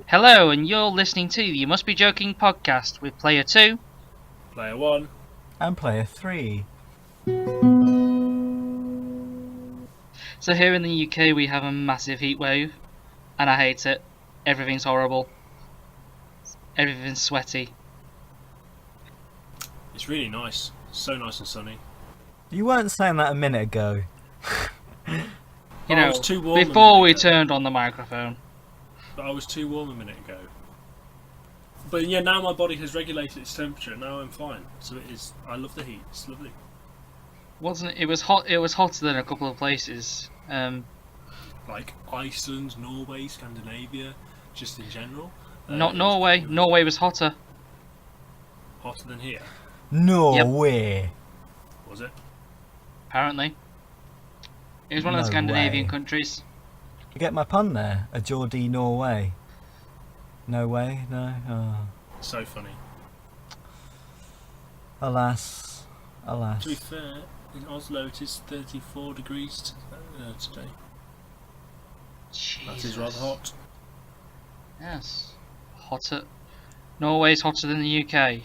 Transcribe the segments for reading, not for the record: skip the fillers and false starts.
Hello, and you're listening to the You Must Be Joking podcast with Player 2, Player 1, and Player 3. So here in the UK we have a massive heat wave, and I hate it. Everything's horrible. Everything's sweaty. It's really nice. So nice and sunny. You weren't saying that a minute ago. You know, was too warm before we turned on the microphone. But I was too warm a minute ago. But yeah, now my body has regulated its temperature. Now I'm fine. So it is. I love the heat. It's lovely. Wasn't it? It was hot. It was hotter than a couple of places. Like Iceland, Norway, Scandinavia, just in general. Not Norway. Norway was hotter. Hotter than here. Norway. Was it? Apparently. It was one of the No Scandinavian way. countries. You get my pun there? A Geordie Norway. No way? No? Oh. So funny. Alas. Alas. To be fair, in Oslo it is 34 degrees today. That is rather hot. Yes. Hotter. Norway's hotter than the UK.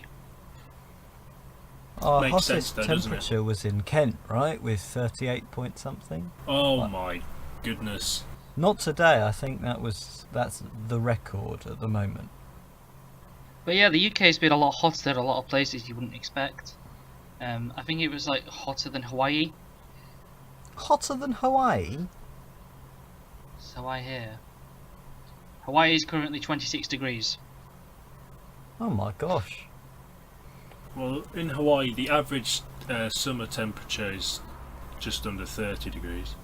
Our Makes sense hottest though, doesn't it? temperature was in Kent, right? With 38 point something. Oh What? my goodness. Not today. I think that's the record at the moment. But yeah, the UK's been a lot hotter than a lot of places you wouldn't expect. I think it was like hotter than Hawaii. Hotter than Hawaii? So I hear. Hawaii is currently 26 degrees. Oh my gosh. Well, in Hawaii, the average summer temperature is just under 30 degrees.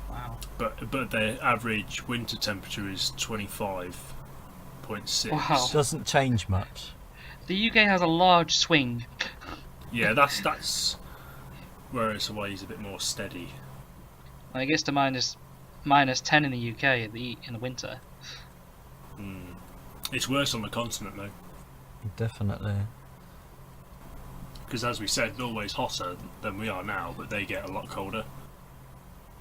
Wow. But the average winter temperature is 25.6. Wow. Doesn't change much. The UK has a large swing. Yeah, that's whereas Hawaii is a bit more steady. I guess to minus 10 in the UK in the winter. It's worse on the continent though, Definitely. because as we said, Norway's hotter than we are now, but they get a lot colder.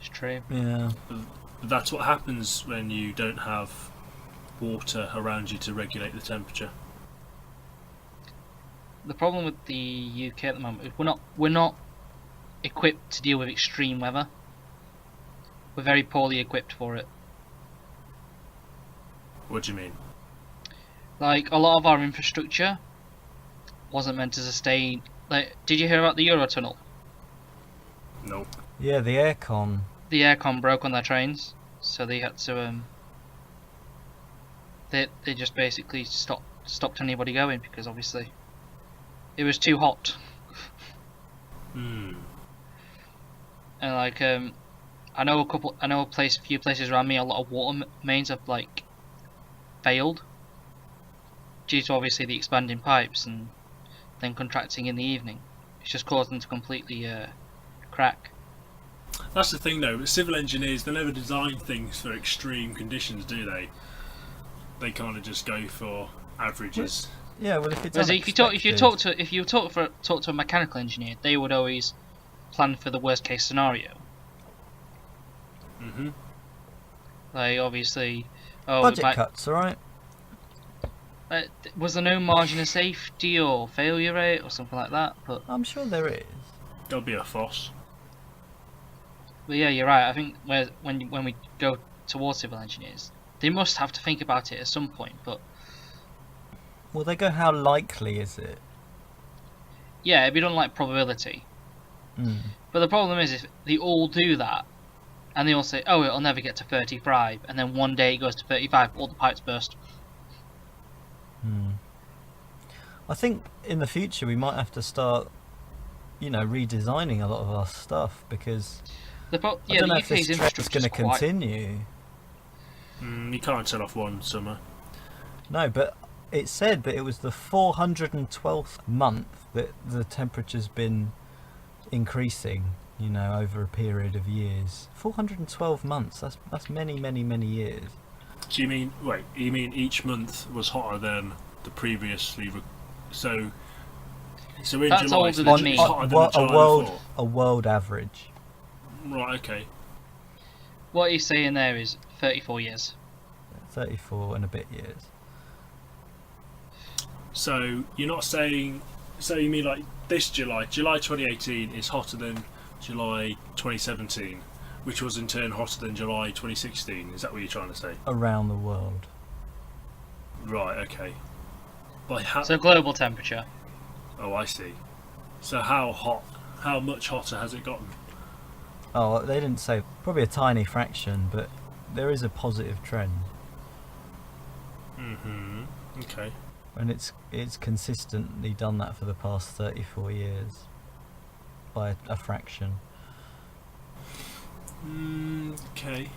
It's true. Yeah. But that's what happens when you don't have water around you to regulate the temperature. The problem with the UK at the moment is we're not equipped to deal with extreme weather. We're very poorly equipped for it. What do you mean? Like, a lot of our infrastructure wasn't meant to sustain. Like, did you hear about the Eurotunnel? Nope. Yeah, the aircon. The aircon broke on their trains, so they had to they just basically stopped anybody going because obviously it was too hot. Hmm. And like I know a few places around me, a lot of water mains have like failed due to obviously the expanding pipes and then contracting in the evening. It's just caused them to completely crack. That's the thing though, civil engineers, they never design things for extreme conditions, do they? They kind of just go for averages. Yeah, well, if it's Whereas if you talk unexpected- to a mechanical engineer, they would always plan for the worst case scenario. Mm-hmm. Like obviously, budget cuts, alright? Was there no margin of safety or failure rate or something like that? But I'm sure there is. There'll be a FOSS. yeah, you're right. I think when we go towards civil engineers, they must have to think about it at some point. But Well, they go, how likely is it? yeah, it'd be done like probability. Mm. But the problem is, if they all do that, and they all say, "Oh, it'll never get to 35," and then one day it goes to 35, all the pipes burst. I think in the future we might have to start, redesigning a lot of our stuff because I don't know the if this UK's trend is going to infrastructure's quite. continue. You can't turn off one summer. No, but it said that it was the 412th month that the temperature's been increasing, over a period of years. 412 months, that's many, many, many years. Do you mean each month was hotter than the previously? So So in That's July, older so than it's me. hotter than the July before. A world average. Right, okay. What he's saying there is 34 years. 34 and a bit years. So you're not saying... So you mean like this July 2018 is hotter than July 2017, which was in turn hotter than July 2016. Is that what you're trying to say? Around the world. Right, okay. By how... So global temperature. Oh, I see. So how much hotter has it gotten? Oh, they didn't say. Probably a tiny fraction, but there is a positive trend. Mm-hmm. Okay. And it's consistently done that for the past 34 years. By a fraction. Okay.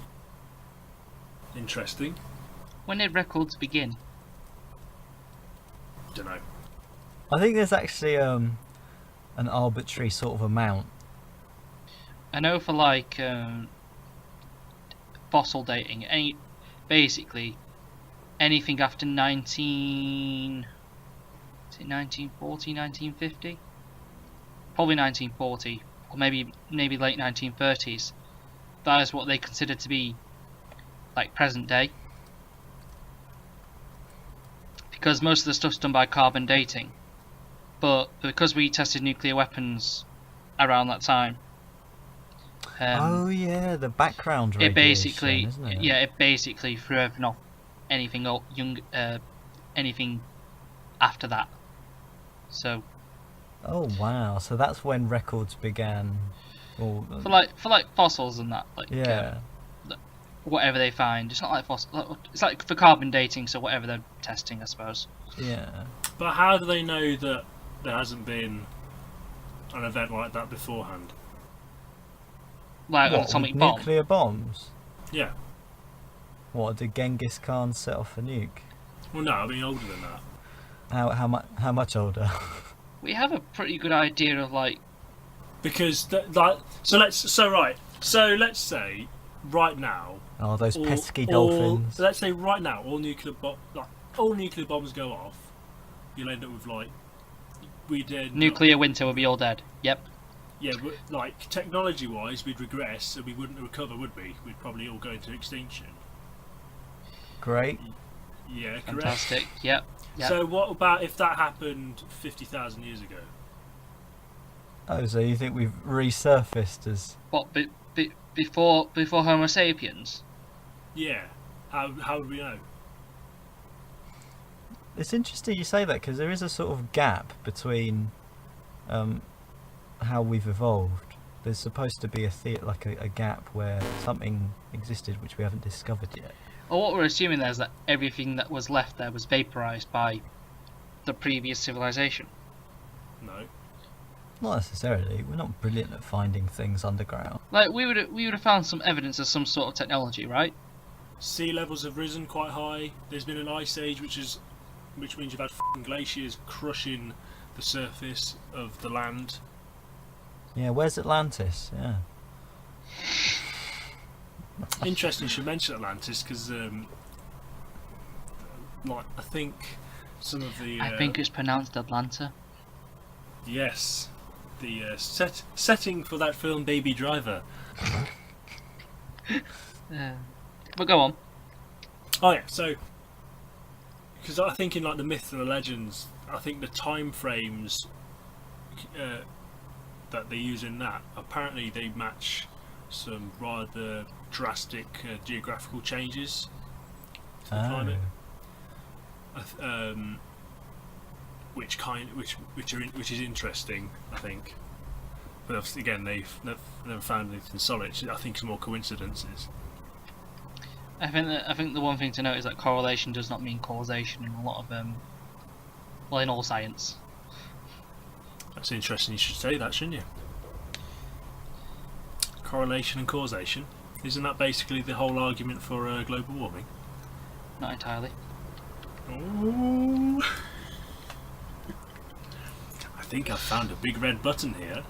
Interesting. When did records begin? Don't know. I think there's actually an arbitrary sort of amount. I know for like fossil dating, basically anything after 1940, 1950? Probably 1940, or maybe late 1930s. That is what they consider to be like present day. Because most of the stuff's done by carbon dating. But because we tested nuclear weapons around that time, oh yeah, the background radiation, it basically, isn't it? yeah, it basically threw everything off anything anything after that. So Oh wow, so that's when records began. Or, for like fossils and that, like yeah. whatever they find, it's not like fossil. It's like for carbon dating, so whatever they're testing, I suppose. Yeah. But how do they know that there hasn't been an event like that beforehand? Like an What, atomic with bomb. nuclear bombs? Yeah. What, did Genghis Khan set off a nuke? Well, no, I mean older than that. How much older? We have a pretty good idea of like Because so let's say right now. Oh, those pesky all- dolphins. Let's say right now all nuclear bombs go off. You'll end up with like we did nuclear winter will be all dead. Yep. Yeah, but like technology-wise, we'd regress and we wouldn't recover, would we? We'd probably all go into extinction. Great. Yeah, correct. Fantastic. Yep. Yep. So what about if that happened 50,000 years ago? Oh, so you think we've resurfaced as... What? Before Homo sapiens? Yeah. How would we know? It's interesting you say that, because there is a sort of gap between how we've evolved. There's supposed to be a gap where something existed which we haven't discovered yet. Well, what we're assuming there is that everything that was left there was vaporized by the previous civilization. No. Not necessarily. We're not brilliant at finding things underground. Like we would have found some evidence of some sort of technology, right? Sea levels have risen quite high. There's been an ice age, which means you've had f***ing glaciers crushing the surface of the land. Yeah, where's Atlantis? Yeah. Interesting you should mention Atlantis because, like, I think some of the. I think it's pronounced Atlanta. Yes, the setting for that film, Baby Driver. But go on. Oh yeah, so because I think in like the myths and the legends, I think the time frames that they use in that apparently they match some rather drastic geographical changes to the climate, which is interesting, I think. But obviously, again, they've never found anything solid. I think it's more coincidences. I think the one thing to note is that correlation does not mean causation in a lot of in all science. That's interesting. You should say that, shouldn't you? Correlation and causation. Isn't that basically the whole argument for global warming? Not entirely. Ooh. I think I've found a big red button here.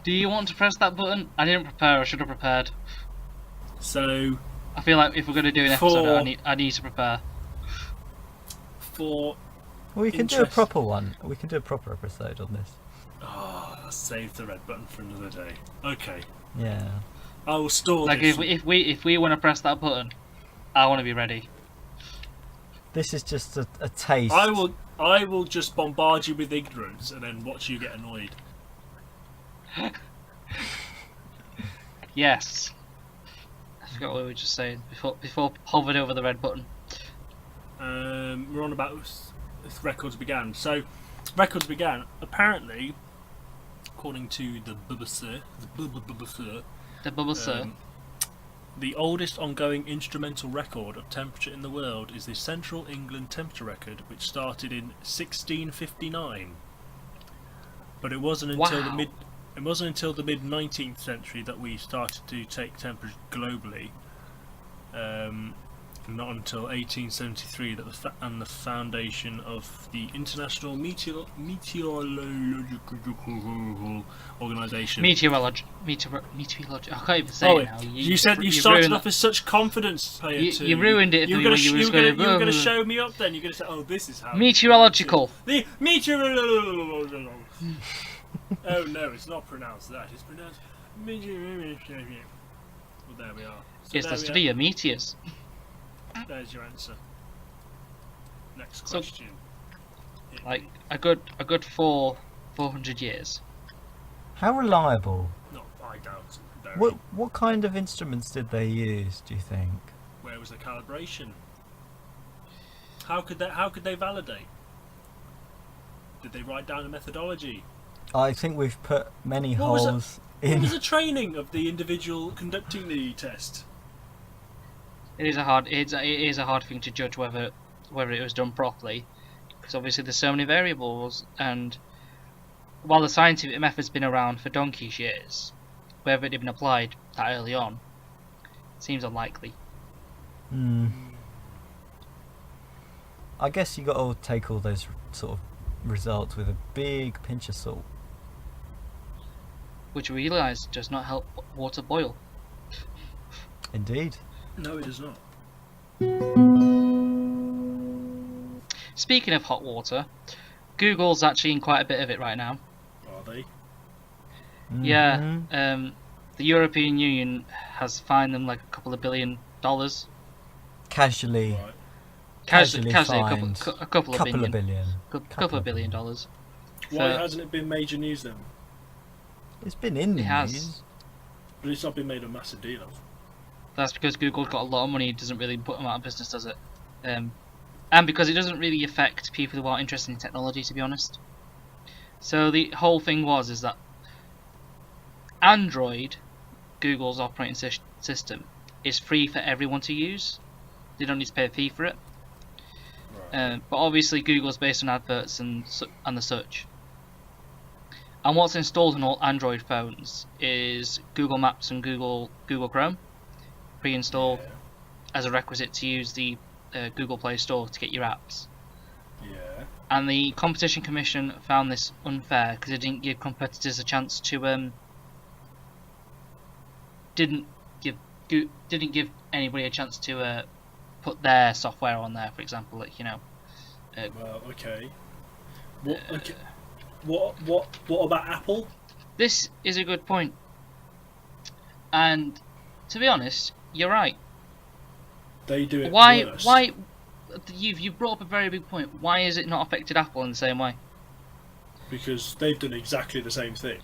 Do you want to press that button? I didn't prepare. I should have prepared. So, I feel like if we're going to do an episode, I need to prepare. For Well, we can do a interest- proper one. We can do a proper episode on this. Oh, save the red button for another day. Okay, Yeah. I will store Like this. if we want to press that button, I want to be ready. This is just a taste. I will just bombard you with ignorance and then watch you get annoyed. Yes. I forgot what we were just saying before hovered over the red button. We're on about records began. So, records began apparently, according to the BBC, The bubble sir. the oldest ongoing instrumental record of temperature in the world is the Central England temperature record, which started in 1659. But it wasn't until Wow. the mid 19th century that we started to take temperature globally. Not until 1873 that the foundation of the International Meteorological Organization. Meteorology. I can't even say Oh, it now. you said you ruined started that. off with such confidence. You ruined it for me when you were going going to show me up. Then you're going to say, "Oh, this is how." Meteorological. The meteorological. Oh no, it's not pronounced that. It's pronounced meteorological. Well, there we are. So It's there the we study of meteors. are. There's your answer. Next So- question. Hit Like me. a good 400 years. How reliable? No, I doubt. Very. What kind of instruments did they use? Do you think? Where was the calibration? How could they validate? Did they write down a methodology? I think we've put many What was it? holes What in. was the training of the individual conducting the test? It is a hard thing to judge whether it was done properly, because obviously there's so many variables, and while the scientific method's been around for donkey's years, whether it had been applied that early on seems unlikely. I guess you got to take all those sort of results with a big pinch of salt. Which we realise does not help water boil. Indeed. No, it does not. Speaking of hot water, Google's actually in quite a bit of it right now. Are they? Yeah, Mhm. the European Union has fined them like a couple of $1 billion. Casually. Right. Casually fined. a couple of Couple of billion. billion. Couple of $1 billion. Why hasn't it been major news then? It's been in the It has. news. But it's not been made a massive deal of. That's because Google's got a lot of money. It doesn't really put them out of business, does it? And because it doesn't really affect people who aren't interested in technology, to be honest. So the whole thing is that Android, Google's operating system, is free for everyone to use. They don't need to pay a fee for it. Right. But obviously Google's based on adverts and the such. And what's installed on all Android phones is Google Maps and Google Chrome, pre-installed as a requisite to use the Google Play Store to get your apps. Yeah. And the Competition Commission found this unfair because it didn't give competitors a chance to didn't give anybody a chance to put their software on there, for example, like Well, okay. What? Okay. What about Apple? This is a good point. And to be honest, you're right. They do it Why worse. you've brought up a very big point. Why is it not affected Apple in the same way? Because they've done exactly the same thing.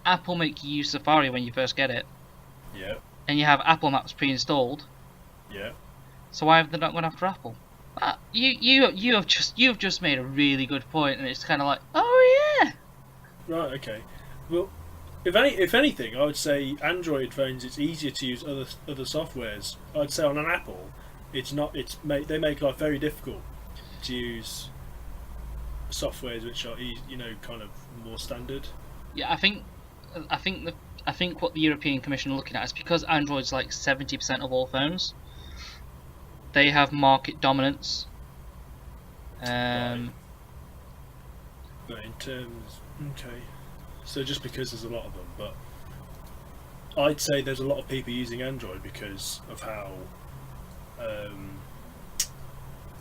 Apple make you use Safari when you first get it, Yeah. and you have Apple Maps pre-installed. Yeah. So why have they not gone after Apple? You've just made a really good point, and it's kind of like, oh yeah. Right. Okay. Well, if anything, I would say Android phones. It's easier to use other softwares. I'd say on an Apple, it's not. They make life very difficult to use softwares which are kind of more standard. Yeah, I think what the European Commission are looking at is because Android's like 70% of all phones. They have market dominance. Right. But in terms, okay, so just because there's a lot of them, but I'd say there's a lot of people using Android because of how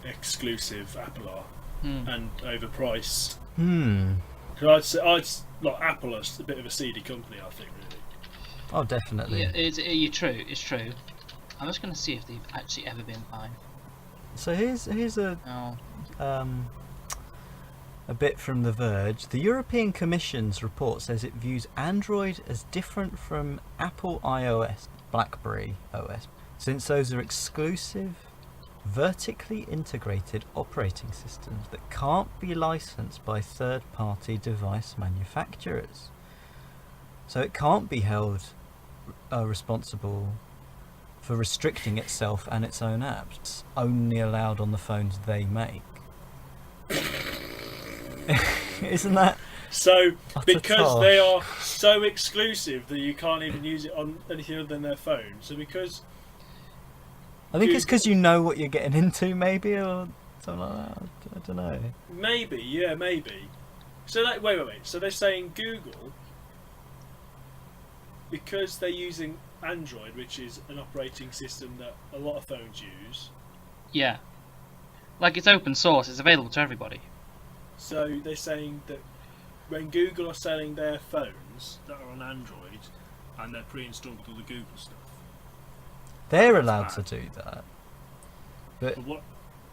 exclusive Apple are. and overpriced. Hmm. 'Cause like Apple is a bit of a seedy company, I think, really. Oh, definitely. Yeah, it's true. It's true. I'm just going to see if they've actually ever been fined. So here's a Oh, a bit from The Verge. The European Commission's report says it views Android as different from Apple iOS, BlackBerry OS, since those are exclusive, vertically integrated operating systems that can't be licensed by third-party device manufacturers. So it can't be held responsible for restricting itself and its own apps. It's only allowed on the phones they make. Isn't that So, utter because tosh? they are so exclusive that you can't even use it on anything other than their phone. So because I think it's because you know what you're getting into, maybe, or something like that. I don't know. maybe. So that wait. So they're saying Google, because they're using Android, which is an operating system that a lot of phones use. yeah. Like, it's open source. It's available to everybody. So they're saying that when Google are selling their phones that are on Android and they're pre-installed with all the Google stuff, They're allowed to bad. do that. but what?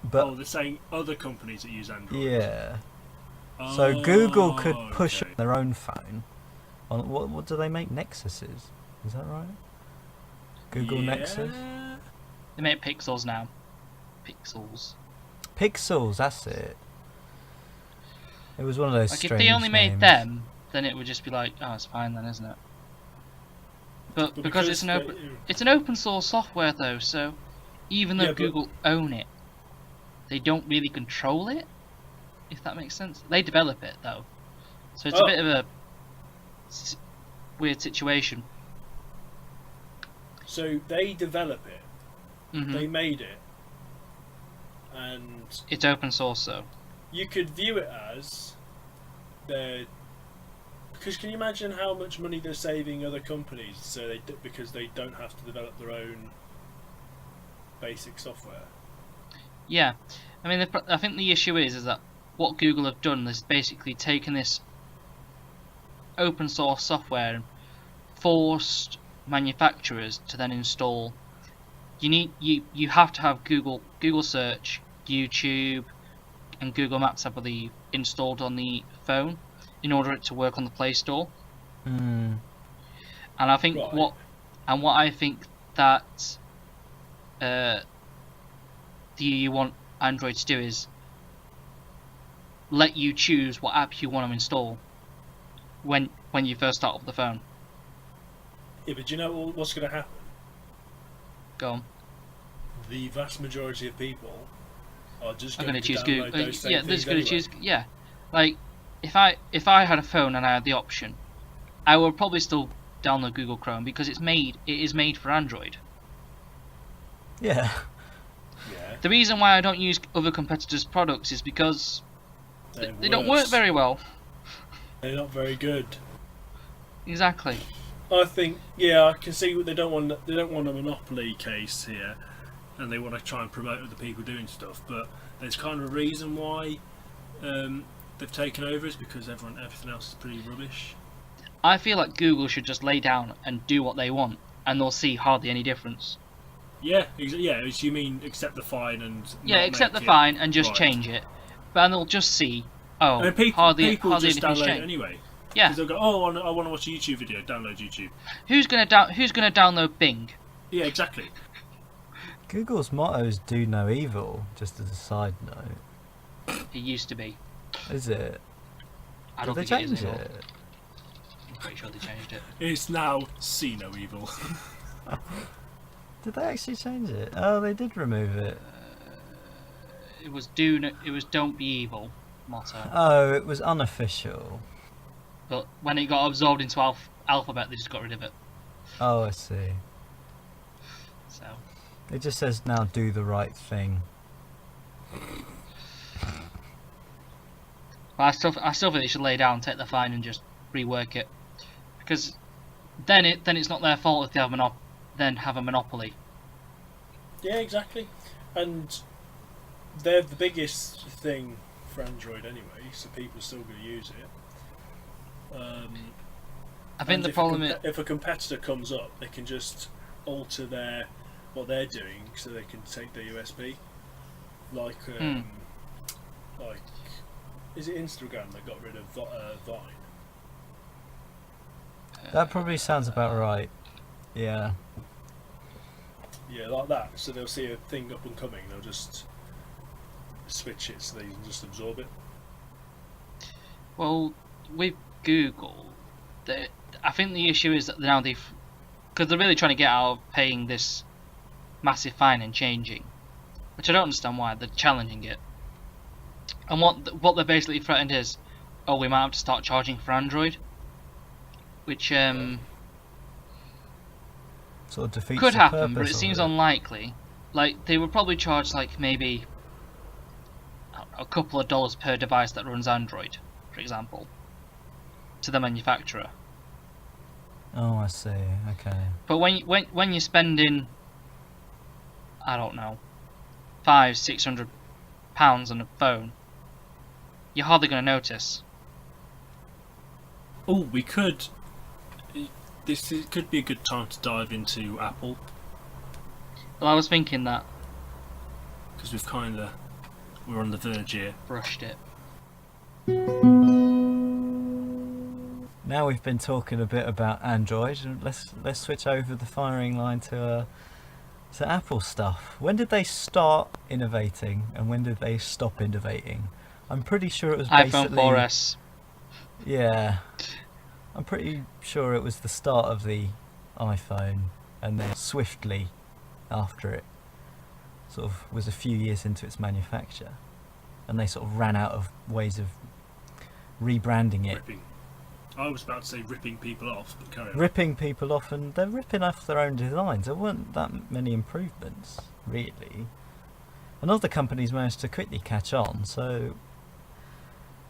But They're saying other companies that use Android. yeah. So Google could push okay. on their own phone. On what do they make? Nexuses? Is that right? Google Nexus? They make Pixels now. Pixels. Pixels, that's it. It was one of those Like, if strange they only made names. them, then it would just be like, oh, it's fine then, isn't it? But because it's an open, it's an open source software though, so even though Yeah, but- Google own it, they don't really control it. If that makes sense, they develop it though, so it's a Oh. bit of a weird situation. So they develop it, Hmm they made it, and It's open source, so you could view it as they're. Because can you imagine how much money they're saving other companies? So because they don't have to develop their own basic software. yeah. I mean, I think the issue is that what Google have done is basically taken this open source software and forced manufacturers to then install. You have to have Google Search, YouTube, and Google Maps, I believe, installed on the phone in order it to work on the Play Store. Mm. And I think Right. what I think that you want Android to do is let you choose what app you want to install when you first start up the phone. Yeah, but do you know what's going to happen? Go on. The vast majority of people are just I'm going going to to choose Google. download those same Yeah, they're things just going to anyway. choose. Yeah, like if I had a phone and I had the option, I would probably still download Google Chrome because it is made for Android. Yeah. Yeah, The reason why I don't use other competitors' products is because they're they don't work worse. very well. They're not very good. Exactly. I think, yeah, I can see what they don't want. They don't want a monopoly case here, and they want to try and promote other people doing stuff. But there's kind of a reason why they've taken over is because everything else is pretty rubbish. I feel like Google should just lay down and do what they want, and they'll see hardly any difference. Yeah, you mean accept the fine and Yeah, not accept the make it fine and just right. change it, but they'll just see. Oh, And people hardly just anything's download it changed. anyway. Yeah, Because they'll go, oh, I want to watch a YouTube video. Download YouTube. who's gonna download Bing? Yeah, exactly. Google's motto is "Do no evil." Just as a side note, It used to be. is it? I Did don't they think it is change anymore. it? I'm pretty sure they changed it. It's now see no evil. Did they actually change it? Oh, they did remove it. It was don't be evil motto. Oh, it was unofficial. But when it got absorbed into alphabet, they just got rid of it. Oh, I see. So It just says now do the right thing. but I still think they should lay down, take the fine, and just rework it, because then it's not their fault if they have a monopoly. Yeah, exactly. And they're the biggest thing for Android anyway, so people are still going to use it. I think the problem is if a competitor comes up, they can just alter what they're doing so they can take their USB. Like is it Instagram that got rid of Vine? That probably sounds about right. Yeah. Yeah, like that. So they'll see a thing up and coming, they'll just switch it so they can just absorb it. Well, with Google, I think the issue is that now because they're really trying to get out of paying this massive fine and changing, which I don't understand why they're challenging it. And what they're basically threatened is, oh, we might have to start charging for Android, which Sort of defeats could the happen, but purpose it of seems unlikely. Like they would probably charge like maybe a couple of dollars per device that runs Android, for example, to the manufacturer. Oh, I see. Okay. But when you're spending, I don't know, £500-600 on a phone, you're hardly going to notice. Oh, we could. Could be a good time to dive into Apple, Well, I was thinking that. because we're on the verge here. Brushed it. Now we've been talking a bit about Android, and let's switch over the firing line to Apple stuff. When did they start innovating, and when did they stop innovating? I'm pretty sure it was iPhone 4S. Yeah, I'm pretty sure it was the start of the iPhone, and then swiftly after it sort of was a few years into its manufacture, and they sort of ran out of ways of rebranding it. I was about to say ripping people off, but carry on. Ripping people off, and they're ripping off their own designs. There weren't that many improvements, really. And other companies managed to quickly catch on, so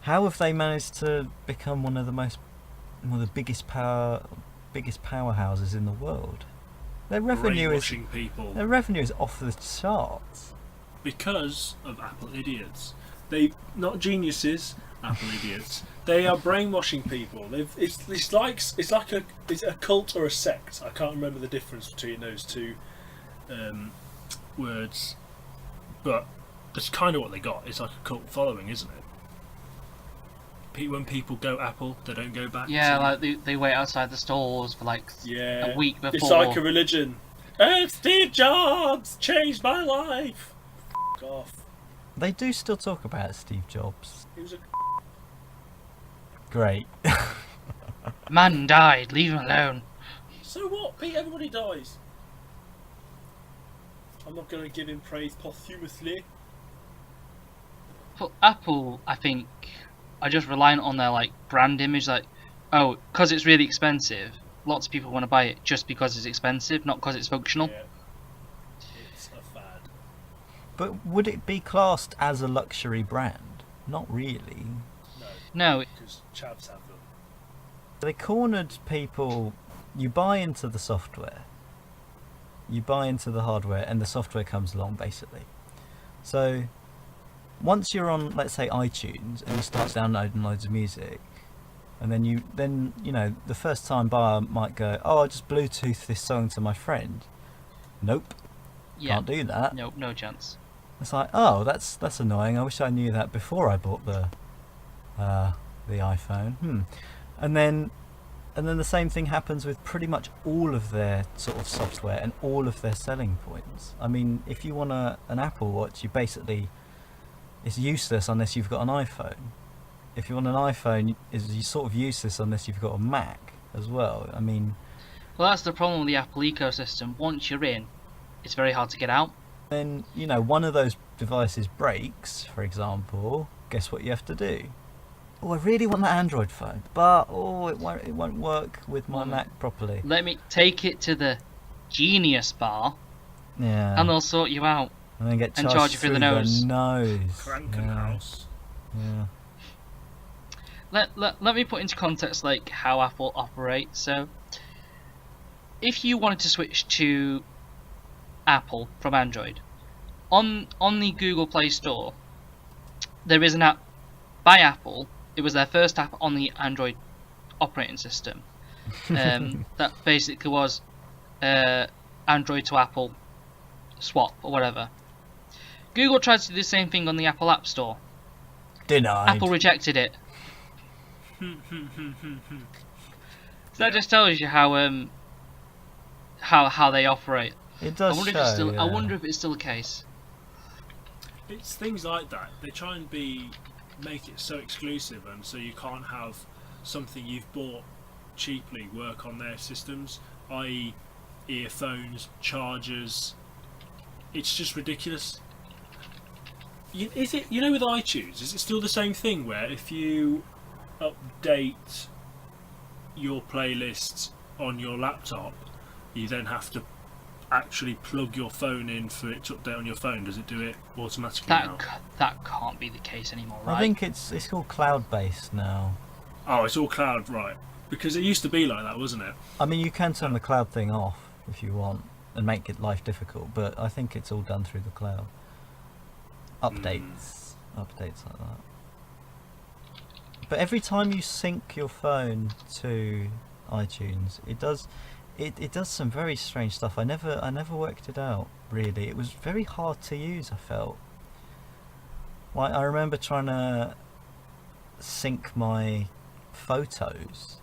how have they managed to become one of the biggest powerhouses in the world? Their revenue is off the charts. Because of Apple idiots. They not geniuses, Apple idiots. They are brainwashing people. It's like a cult or a sect. I can't remember the difference between those two words, but that's kind of what they got. It's like a cult following, isn't it? When people go Apple, they don't go back. Yeah, like they wait outside the stores for like a week before. It's like a religion. Steve Jobs changed my life. F*** off. They do still talk about Steve Jobs. He was a Great. Man died, leave him alone. So what? Pete, everybody dies. I'm not going to give him praise posthumously. For Apple, I think, are just reliant on their like brand image, like, oh, because it's really expensive, lots of people want to buy it just because it's expensive, not because it's functional. Yeah. It's a fad. But would it be classed as a luxury brand? Not really. No. Because chavs have them. They cornered people. You buy into the software, you buy into the hardware, and the software comes along, basically. So once you're on, let's say, iTunes, and you start downloading loads of music, and then you know the first time buyer might go, oh, I'll just Bluetooth this song to my friend. Nope. Yeah. Can't do that. Nope, no chance. It's like, oh, that's annoying. I wish I knew that before I bought the iPhone. And then the same thing happens with pretty much all of their sort of software and all of their selling points. I mean, if you want an Apple Watch, it's useless unless you've got an iPhone. If you want an iPhone, it's sort of useless unless you've got a Mac as well. I mean, well, that's the problem with the Apple ecosystem. Once you're in, it's very hard to get out. then one of those devices breaks, for example. Guess what you have to do? Oh, I really want that Android phone, but it won't work with my Mac properly. Let me take it to the Genius Bar, Yeah. and they'll sort you out. And then get and charged charge you through the nose. Krankenhaus. Yeah. Let me put into context like how Apple operates. So, if you wanted to switch to Apple from Android, on the Google Play Store, there is an app by Apple. It was their first app on the Android operating system. That basically was Android to Apple swap or whatever. Google tried to do the same thing on the Apple App Store. Denied. Apple rejected it. So that just tells you how they operate. It does I wonder show, if it's still. yeah. I wonder if it's still the case. It's things like that. They try and make it so exclusive, and so you can't have something you've bought cheaply work on their systems, i.e., earphones, chargers. It's just ridiculous. Is it? You know, with iTunes, is it still the same thing where if you update your playlists on your laptop, you then have to actually plug your phone in for it to update on your phone? Does it do it automatically now? That can't be the case anymore, right? I think it's all cloud-based now. Oh, it's all cloud, right? Because it used to be like that, wasn't it? I mean, you can turn the cloud thing off if you want and make it life difficult, but I think it's all done through the cloud. Updates like that. But every time you sync your phone to iTunes, it does some very strange stuff. I never worked it out really. It was very hard to use, I felt. Like, I remember trying to sync my photos,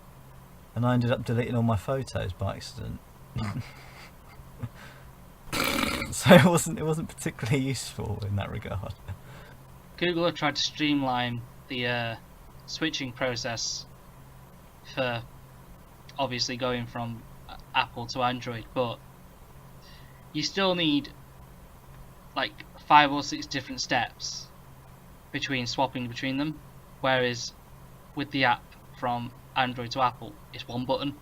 and I ended up deleting all my photos by accident. So it wasn't particularly useful in that regard. Google have tried to streamline the switching process for obviously going from Apple to Android, but you still need like 5 or 6 different steps between swapping between them, whereas with the app from Android to Apple, it's one button.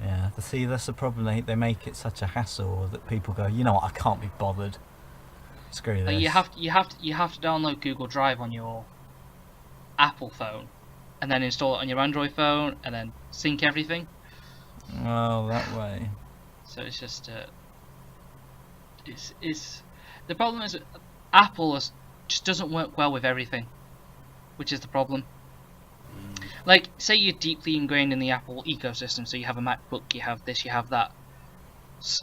Yeah, see, that's the problem. They make it such a hassle that people go, you know what, I can't be bothered. Screw this. Like you have to download Google Drive on your Apple phone, and then install it on your Android phone, and then sync everything. Oh, that way. So it's just it's the problem is that Apple just doesn't work well with everything, which is the problem. Like, say you're deeply ingrained in the Apple ecosystem, so you have a MacBook, you have this, you have that.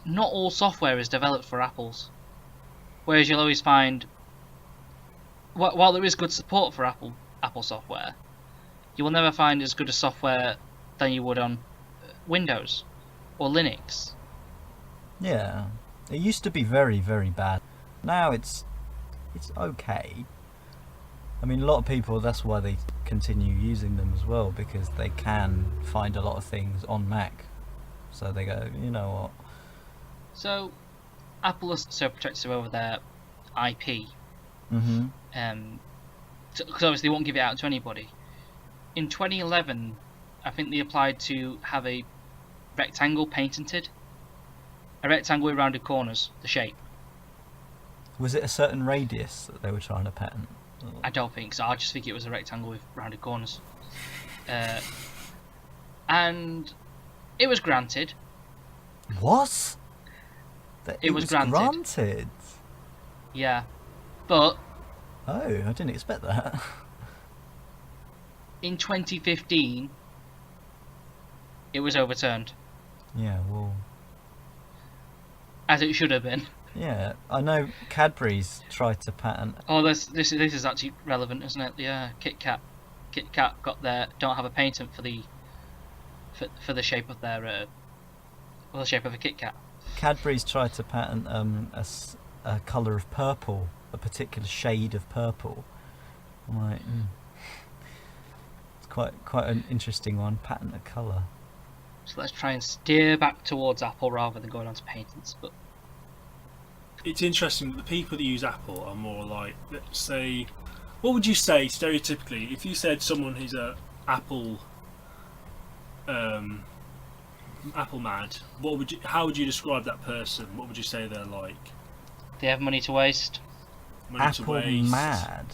Not all software is developed for Apples. Whereas you'll always find, while there is good support for Apple software, you will never find as good a software than you would on Windows or Linux. Yeah, it used to be very, very bad. Now it's okay. I mean, a lot of people, that's why they continue using them as well, because they can find a lot of things on Mac. So they go, you know what? So, Apple is so protective over their IP. Mm-hmm. Because obviously they won't give it out to anybody. In 2011, I think they applied to have a rectangle patented. A rectangle with rounded corners, the shape. Was it a certain radius that they were trying to patent? I don't think so. I just think it was a rectangle with rounded corners. And it was granted. What? It was granted. Yeah. But Oh, I didn't expect that. in 2015, it was overturned. Yeah, well... As it should have been. Yeah, I know Cadbury's tried to patent... Oh, this is actually relevant, isn't it? Yeah, Kit Kat don't have a patent for the shape of their the shape of a Kit Kat. Cadbury's tried to patent a colour of purple, a particular shade of purple. I'm like, it's quite an interesting one. Patent a colour. So let's try and steer back towards Apple rather than going on to patents. But It's interesting that the people that use Apple are more like, let's say, what would you say stereotypically if you said someone who's a Apple mad? How would you describe that person? What would you say they're like? they have money to waste. Money to Apple waste. mad.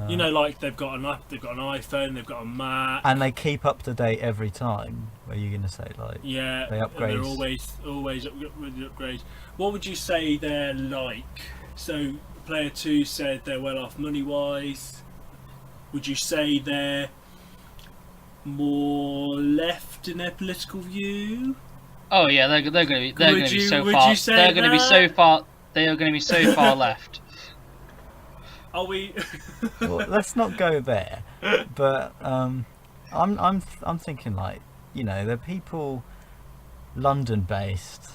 You know, like they've got an iPhone, they've got a Mac, And they keep up to date every time. What are you going to say? Like, yeah, they and upgrade. they're always with the upgrades. What would you say they're like? So player 2 said they're well off money wise. would you say they're more left in their political view? Oh yeah, they're going to be so would far. you say They're going to be so that? far. They are going to be so far left. Are we? Well, let's not go there. But I'm thinking like, you know, they're people London-based,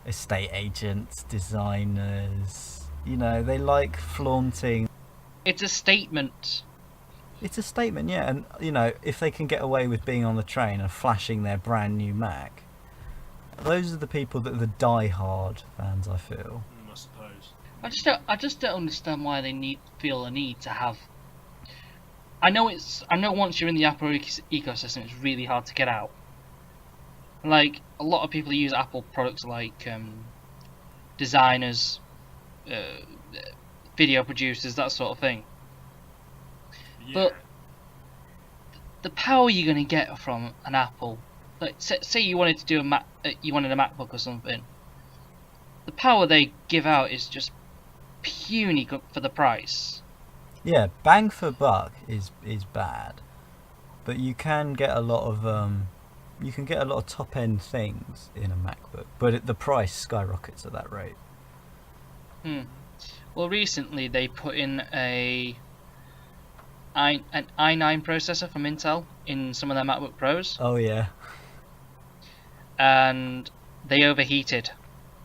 estate agents, designers. You know, they like flaunting. It's a statement. It's a statement, yeah. And you know, if they can get away with being on the train and flashing their brand new Mac, those are the people that are the die-hard fans, I feel. I suppose. I just don't understand why they feel a need to have. I know once you're in the Apple ecosystem, it's really hard to get out. Like a lot of people use Apple products like video producers, that sort of thing. Yeah. But the power you're going to get from an Apple, like say you wanted to do you wanted a MacBook or something, the power they give out is just puny for the price. Yeah, bang for buck is bad, but you can get a lot of top end things in a MacBook, but the price skyrockets at that rate. Well, recently they put in an i9 processor from Intel in some of their MacBook Pros, Oh yeah. and they overheated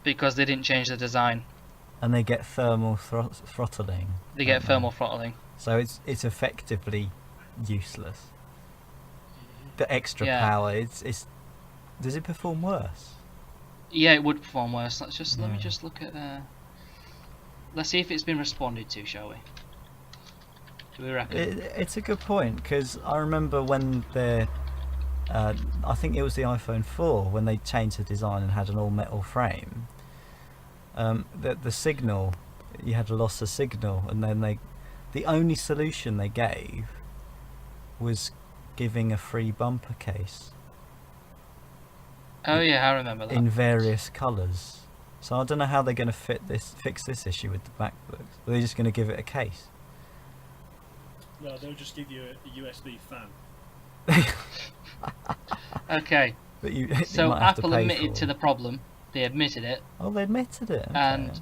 because they didn't change the design. And they get thermal throttling. They get don't thermal throttling. So it's effectively useless. The extra Yeah. power, does it perform worse? Yeah, it would perform worse. Let me Yeah. just look at. Let's see if it's been responded to, shall we? Do we reckon? It's a good point, because I remember when I think it was the iPhone 4 when they changed the design and had an all metal frame. The signal, you had a loss of signal, and then the only solution they gave was giving a free bumper case Oh yeah, I remember that. in various colours. So I don't know how they're going to fix this issue with the MacBooks. Are they just going to give it a case? No, they'll just give you a USB fan. Okay, But you so might have to Apple pay admitted for to the problem. They admitted it, Oh, they admitted it. Okay. and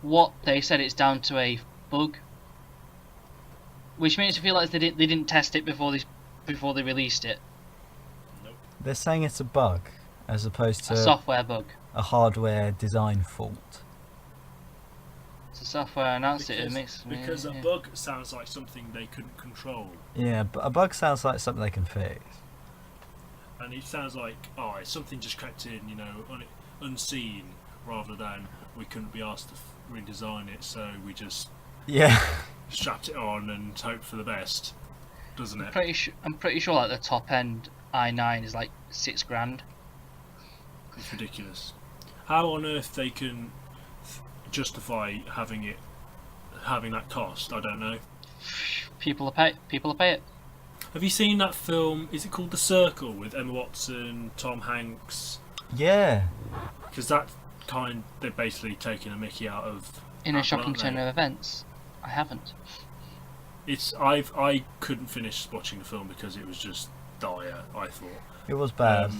what they said, it's down to a bug, which makes me feel like they didn't test it before they released it. Nope. They're saying it's a bug as opposed to A software bug. a hardware design fault. It's a software announced it. It makes Because a yeah. bug sounds like something they couldn't control. Yeah, but a bug sounds like something they can fix. And it sounds like, it's something just crept in, unseen, rather than we couldn't be asked to redesign it, so we just Yeah. strapped it on and hoped for the best, doesn't it? I'm pretty sure like the top end i9 is like $6,000. It's ridiculous. How on earth they can justify having that cost, I don't know. People pay it. Have you seen that film, is it called The Circle, with Emma Watson, Tom Hanks? Yeah. Because they're basically taking a mickey out of In a Apple, shocking aren't turn they? of events, I haven't. I couldn't finish watching the film because it was just dire, I thought. It was bad.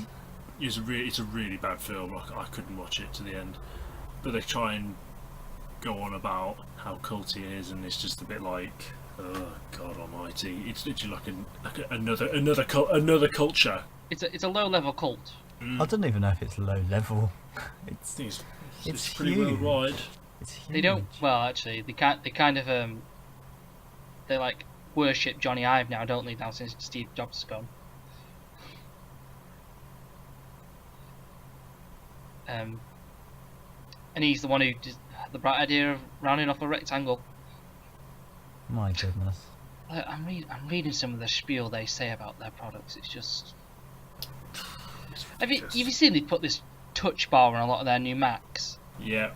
It's a really bad film. I couldn't watch it to the end. But they try and go on about how culty it is, and it's just a bit like, oh God Almighty! It's literally like another culture. It's a low level cult. I don't even know if it's low level. I think it's It's pretty huge. worldwide. It's huge. They don't. Well, actually, they kind of they like worship Johnny Ive now, don't they? Now since Steve Jobs is gone. And he's the one who had the bright idea of rounding off a rectangle. My goodness. I'm reading some of the spiel they say about their products. It's just. Have you seen they put this touch bar on a lot of their new Macs? Yeah.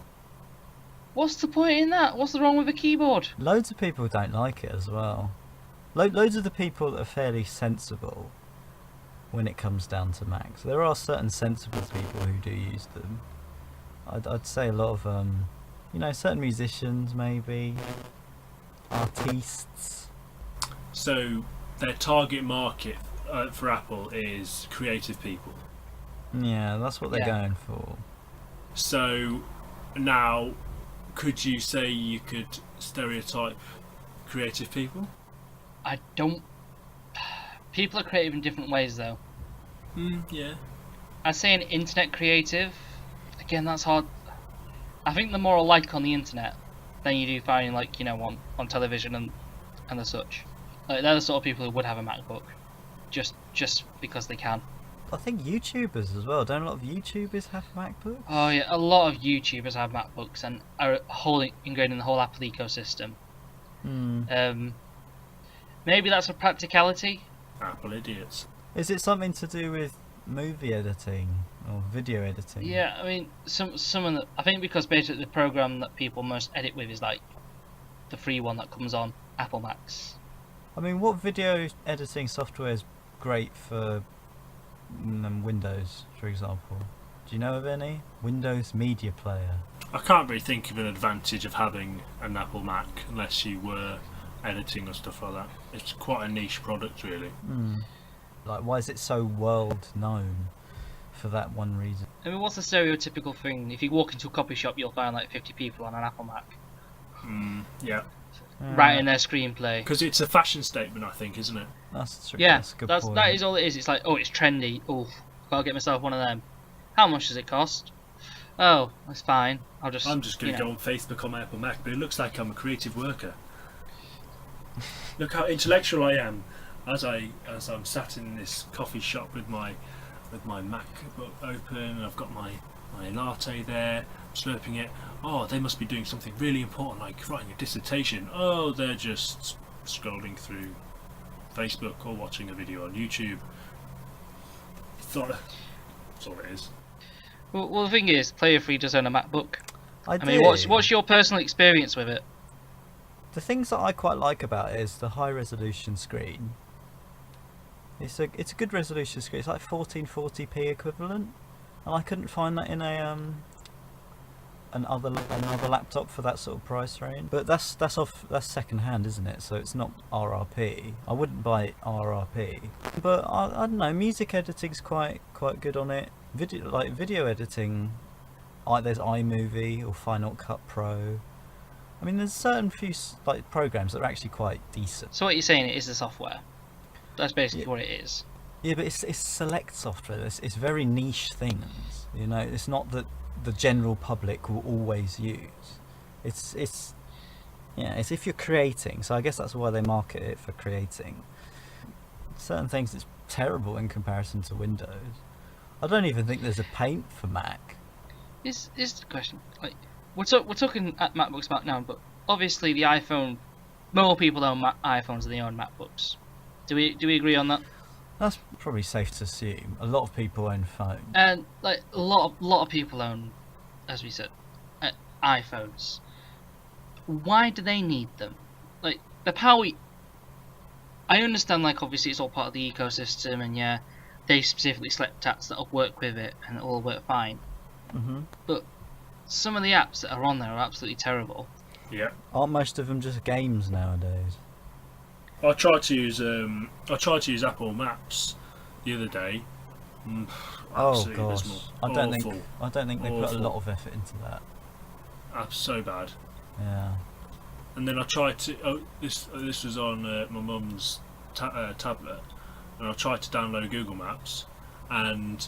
What's the point in that? What's the wrong with a keyboard? Loads of people don't like it as well. Loads of the people that are fairly sensible when it comes down to Macs. There are certain sensible people who do use them. I'd say a lot of certain musicians maybe. artists. So their target market for Apple is creative people. Yeah, that's what they're Yeah. going for. So now, could you say you could stereotype creative people? I don't. People are creative in different ways, though. Yeah. I'd say an internet creative. Again, that's hard. I think they're more alike on the internet than you do finding, like, you know, on television and the such. Like, they're the sort of people who would have a MacBook, just because they can. I think YouTubers as well. Don't a lot of YouTubers have MacBooks? Oh yeah, a lot of YouTubers have MacBooks and are ingrained in the whole Apple ecosystem. Maybe that's a practicality. Apple idiots. Is it something to do with movie editing or video editing? Yeah, I mean, some of the, I think because basically the program that people most edit with is like the free one that comes on Apple Macs. I mean, what video editing software is great for Windows, for example? Do you know of any? Windows Media Player. I can't really think of an advantage of having an Apple Mac unless you were editing or stuff like that. It's quite a niche product, really. Like, why is it so world known for that one reason? I mean, what's the stereotypical thing? If you walk into a coffee shop, you'll find like 50 people on an Apple Mac Yeah. writing their screenplay. Because it's a fashion statement, I think, isn't it? That's true. Yeah, that's a good that point. is all it is. It's like, oh, it's trendy. Oh, gotta get myself one of them. How much does it cost? Oh, that's fine. I'm just going to go on Facebook on my Apple Mac, but it looks like I'm a creative worker. Look how intellectual I am as I'm sat in this coffee shop with my MacBook open, and I've got my latte there, slurping it. Oh, they must be doing something really important, like writing a dissertation. Oh, they're just scrolling through Facebook or watching a video on YouTube. That's all it is. Well, the thing is, Player 3 does own a MacBook. I I mean, what's your personal experience with it? The things that I quite like about it is the high resolution screen. It's a good resolution screen. It's like 1440p equivalent, and I couldn't find that in a another laptop for that sort of price range. But that's second hand, isn't it? So it's not RRP. I wouldn't buy it RRP. But I don't know. Music editing's quite good on it. Video editing, like there's iMovie or Final Cut Pro. I mean, there's certain few programs that are actually quite decent. So what you're saying, it is the software. That's basically what it is. Yeah, but it's select software. It's very niche things. You know, it's not that the general public will always use. It's if you're creating. So I guess that's why they market it for creating. Certain things it's terrible in comparison to Windows. I don't even think there's a paint for Mac. Is the question, like, we're talking at MacBooks about now, but obviously the iPhone, more people own iPhones than they own MacBooks. Do we agree on that? That's probably safe to assume. A lot of people own phones. And like a lot of people own, as we said, iPhones. Why do they need them? Like the power. I understand, like obviously it's all part of the ecosystem, and yeah, they specifically select apps that'll work with it, and it'll all work fine. But some of the apps that are on there are absolutely terrible. Yeah. Aren't most of them just games nowadays? I tried to use Apple Maps the other day. Oh Absolutely gosh, dismal. I don't think they put a Awful. lot of effort into that. That's so bad. Yeah. And then I tried to. This was on my mum's tablet, and I tried to download Google Maps, and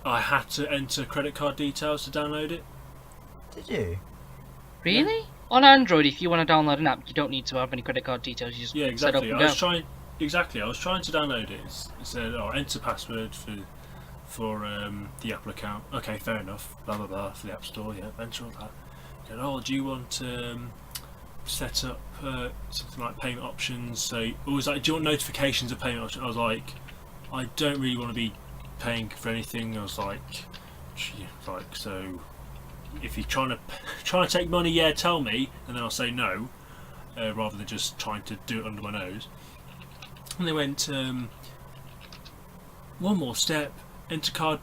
I had to enter credit card details to download it. Did you? Really? On Android, if you want to download an app, you don't need to have any credit card details. You just Yeah, set up exactly. and I go. was trying to download it. It said, "Oh, enter password for the Apple account." Okay, fair enough. Blah blah blah for the App Store. Yeah, enter all that. And, oh, do you want to set up something like payment options? So it was like, do you want notifications of payment options? I was like, I don't really want to be paying for anything. I was like, so if you're trying to take money, yeah, tell me, and then I'll say no, rather than just trying to do it under my nose. And they went, one more step, enter card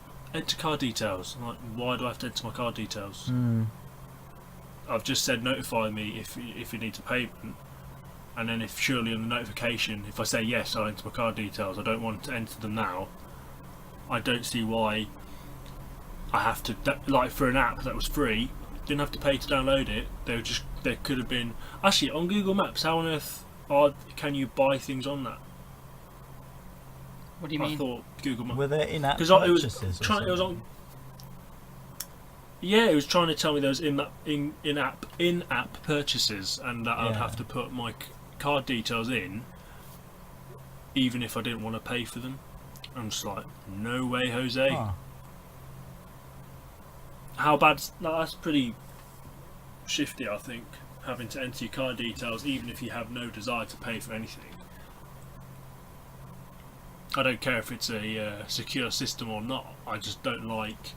details. I'm like, why do I have to enter my card details? I've just said notify me if you need a payment, and then if surely on the notification, if I say yes, I'll enter my card details. I don't want to enter them now. I don't see why I have to, like for an app that was free, didn't have to pay to download it. There could have been, actually on Google Maps. How on earth can you buy things on that? What do you mean? I thought Google Maps. Were there in-app Because purchases? it was on. Yeah, it was trying to tell me there was in-app purchases, and that I'd Yeah. have to put my card details in, even if I didn't want to pay for them. I'm just like, no way, Jose. Ah, How bad's that's pretty shifty, I think, having to enter your card details even if you have no desire to pay for anything. I don't care if it's a secure system or not. I just don't like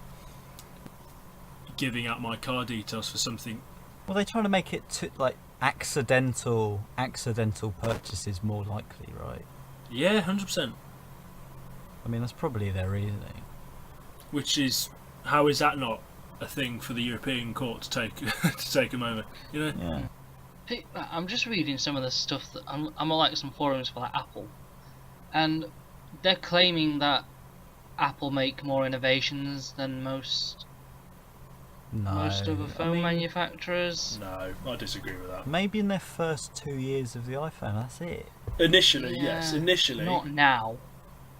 giving out my card details for something. well, they're trying to make it like accidental purchases more likely, right? Yeah, 100%. I mean, that's probably their reasoning. Which is, how is that not a thing for the European court to take to take a moment? You know? Yeah. I'm just reading some of the stuff that I'm on like some forums for like Apple, and they're claiming that Apple make more innovations than most No. other I phone mean, manufacturers. No, I disagree with that. maybe in their first 2 years of the iPhone, that's it. Initially, Yeah, yes. Initially, Not now.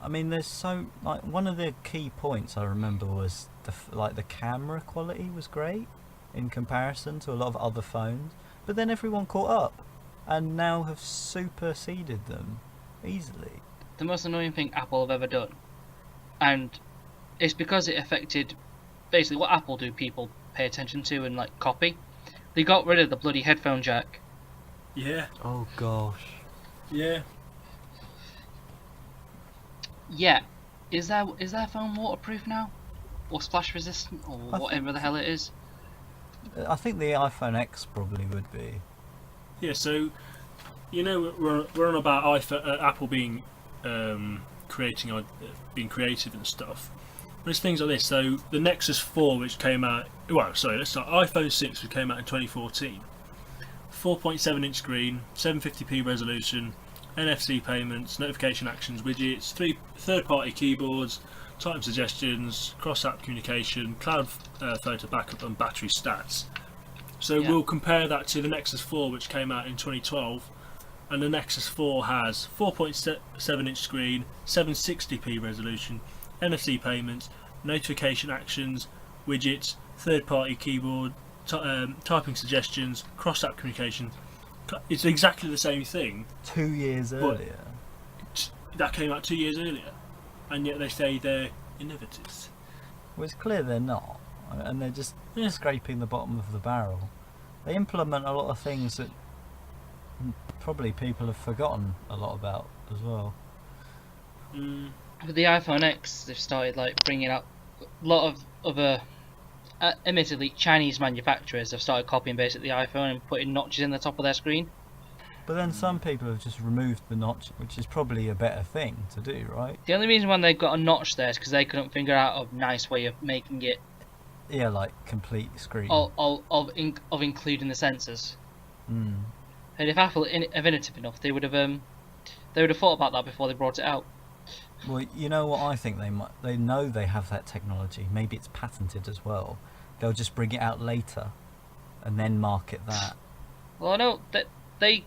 I mean, there's so like one of the key points I remember was the camera quality was great in comparison to a lot of other phones, but then everyone caught up and now have superseded them easily. The most annoying thing Apple have ever done, and it's because it affected basically what Apple do. People pay attention to and like copy. They got rid of the bloody headphone jack. yeah, Oh gosh. yeah. Yeah, is that phone waterproof now, or splash resistant, or I whatever the hell it is? I think the iPhone X probably would be. Yeah, so you know we're on about Apple being being creative and stuff. There's things like this. So the Nexus 4, which came out, let's start. iPhone 6, which came out in 2014, 4.7-inch screen, 750p resolution, NFC payments, notification actions, widgets, 3 third-party keyboards, time suggestions, cross-app communication, cloud photo backup, and battery stats. So Yeah. we'll compare that to the Nexus 4, which came out in 2012, and the Nexus 4 has 4.7-inch screen, 760p resolution, NFC payments, notification actions, widgets, third-party keyboard, typing suggestions, cross-app communication. It's exactly the same thing 2 years earlier. that came out 2 years earlier, and yet they say they're innovators. Well, it's clear they're not, and they're just Yeah. scraping the bottom of the barrel. They implement a lot of things that probably people have forgotten a lot about as well. Mm, With the iPhone X, they've started like bringing out a lot of other, admittedly Chinese manufacturers have started copying basically the iPhone and putting notches in the top of their screen. But then some people have just removed the notch, which is probably a better thing to do, right? The only reason why they've got a notch there is because they couldn't figure out a nice way of making it Yeah, like complete screen. of including the sensors. Mm. And if Apple innovative enough, they would have thought about that before they brought it out. Well, you know what I think they might. They know they have that technology. Maybe it's patented as well. They'll just bring it out later, and then market that. Well, I know that they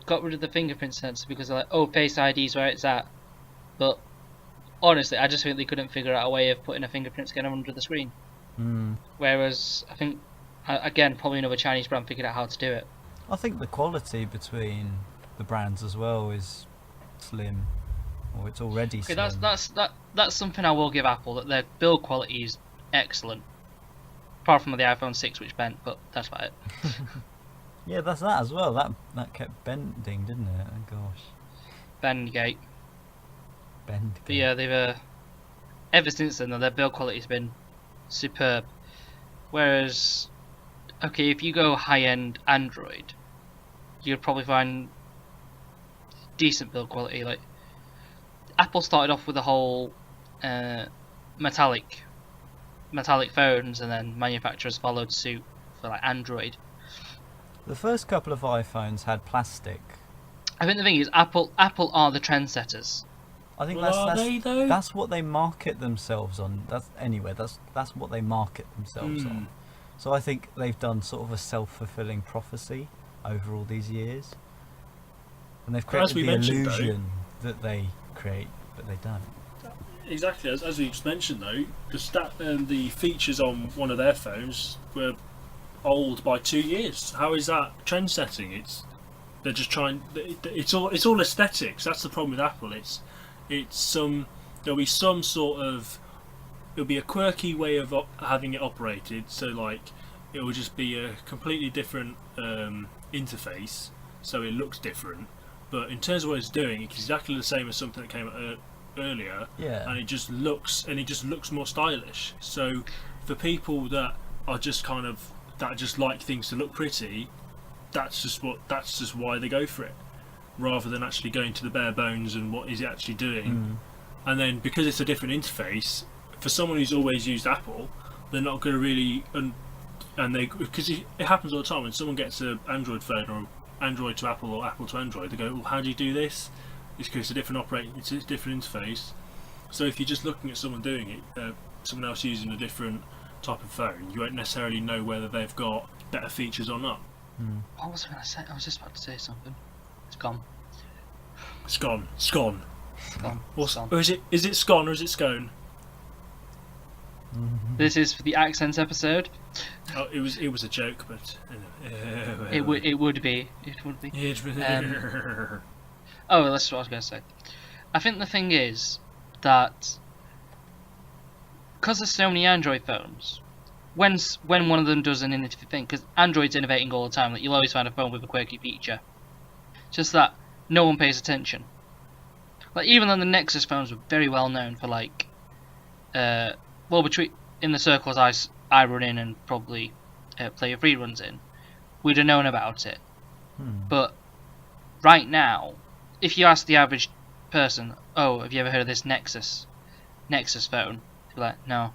got rid of the fingerprint sensor because they're like, oh, Face ID is where it's at. But honestly, I just think they couldn't figure out a way of putting a fingerprint scanner under the screen. Mm. Whereas I think, again, probably another Chinese brand figured out how to do it. I think the quality between the brands as well is slim, or it's already Okay, slim. that's something I will give Apple, that their build quality is excellent. Apart from the iPhone 6, which bent, but that's about it. Yeah, that's that as well. That kept bending, didn't it? Oh gosh, Bendgate. bend. But yeah, they've ever since then, their build quality's been superb. Whereas, okay, if you go high-end Android, you'd probably find decent build quality. Like Apple started off with the whole metallic phones, and then manufacturers followed suit. for like Android. The first couple of iPhones had plastic. I think the thing is, Apple are the trendsetters. I think Well, are they, though? that's what they market themselves on. That's what they market themselves on. So I think they've done sort of a self-fulfilling prophecy over all these years, and they've created the illusion that they create, but they don't. Exactly, as we just mentioned though, the features on one of their phones were old by 2 years. How is that trend setting? They're just trying. It's all aesthetics. That's the problem with Apple. There'll be some sort of, it'll be a quirky way of having it operated. So like it will just be a completely different interface, so it looks different. But in terms of what it's doing, it's exactly the same as something that came out earlier, Yeah. and it just looks more stylish. So for people that are just that just like things to look pretty, that's just why they go for it, rather than actually going to the bare bones and what is it actually doing. And then because it's a different interface, for someone who's always used Apple, they're not going to really because it happens all the time when someone gets an Android phone, or Android to Apple or Apple to Android, they go, well, how do you do this? It's because it's a different interface. So if you're just looking at someone doing it, someone else using a different type of phone, you won't necessarily know whether they've got better features or not. What was I going to say? I was just about to say something. It's gone. Scone. It's gone. Or is it scone or is it scone? This is for the accents episode. Oh, it was a joke, but It would be. Oh, that's what I was going to say. I think the thing is that because there's so many Android phones, when one of them does an innovative thing, because Android's innovating all the time, like you'll always find a phone with a quirky feature. Just that no one pays attention. Like even though the Nexus phones were very well known for like, between in the circles I run in and probably Player 3 runs in, we'd have known about it. But right now, if you ask the average person, oh, have you ever heard of this Nexus phone? They'll be like, no.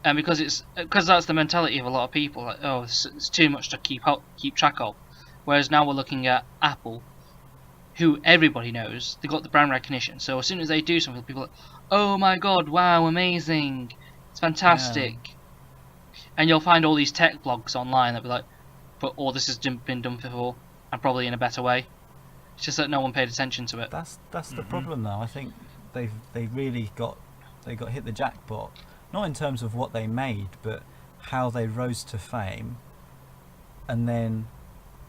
And because that's the mentality of a lot of people, like, oh, it's too much to keep track of. Whereas now we're looking at Apple, who everybody knows, they got the brand recognition. So as soon as they do something, people are like, oh my god, wow, amazing, it's fantastic. Yeah. And you'll find all these tech blogs online that'll be like, but all this has been done before, and probably in a better way. It's just that no one paid attention to it. That's the problem though. I think they really got hit the jackpot. Not in terms of what they made, but how they rose to fame, and then